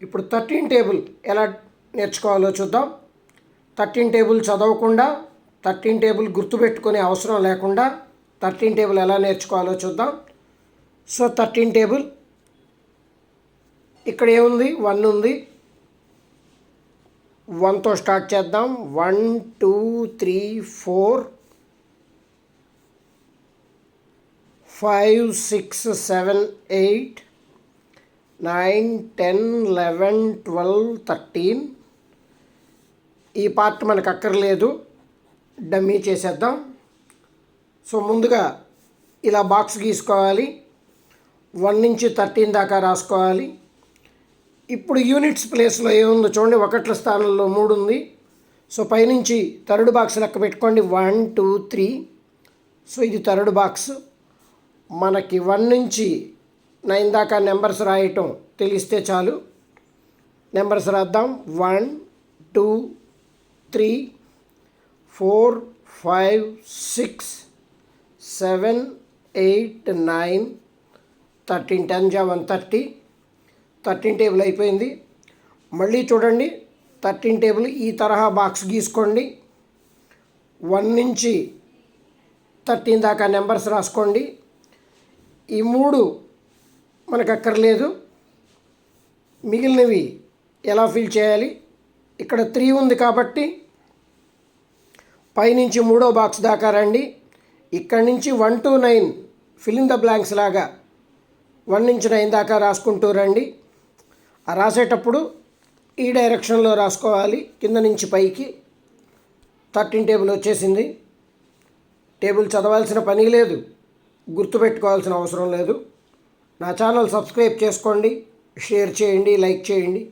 ఇప్పుడు 13 టేబుల్ ఎలా నేర్చుకోవాలో చూద్దాం. 13 టేబుల్ చదవకుండా 13 టేబుల్ గుర్తుపెట్టుకునే అవసరం లేకుండా 13 టేబుల్ ఎలా నేర్చుకోవాలో చూద్దాం. సో 13 టేబుల్ ఇక్కడ ఏముంది, 1 ఉంది. 1తో స్టార్ట్ చేద్దాం. 1 2 3 4 5 6 7 8 9 10 11 12 13. ఈ పార్ట్ మనకు అక్కర్లేదు, డమ్మీ చేసేద్దాం. సో ముందుగా ఇలా బాక్స్ గీసుకోవాలి. 1 నుంచి 13 దాకా రాసుకోవాలి. ఇప్పుడు యూనిట్స్ ప్లేస్లో ఏముందో చూడండి, 1ల స్థానంలో 3 ఉంది. సో పైనుంచి థర్డ్ బాక్స్ లెక్క పెట్టుకోండి. 1 2 3. సో ఇది థర్డ్ బాక్స్. మనకి 1 నుంచి 9 దాకా నెంబర్స్ రాయటం తెలిస్తే చాలు. నెంబర్స్ రాద్దాం. 1 2 3 4 5 6 7 8 9 13. 10 జా 130. 13 టేబుల్ అయిపోయింది. మళ్ళీ చూడండి, 13 టేబుల్ ఈ తరహా బాక్స్ గీసుకోండి. 1 నుంచి 13 దాకా నెంబర్స్ రాసుకోండి. ఈ 3 మనకు అక్కర్లేదు, మిగిలినవి ఎలా ఫిల్ చేయాలి? ఇక్కడ 3 ఉంది కాబట్టి పైనుంచి 3వ బాక్స్ దాకా రండి. ఇక్కడి నుంచి 1 to 9 fill in the blanks లాగా 1 నుంచి 9 దాకా రాసుకుంటూ రండి. ఆ రాసేటప్పుడు ఈ డైరెక్షన్లో రాసుకోవాలి, కింద నుంచి పైకి. 13 టేబుల్ వచ్చేసింది. టేబుల్ చదవాల్సిన పని లేదు, గుర్తుపెట్టుకోవాల్సిన అవసరం లేదు. నా ఛానల్ సబ్స్క్రైబ్ చేసుకోండి, షేర్ చేయండి, లైక్ చేయండి.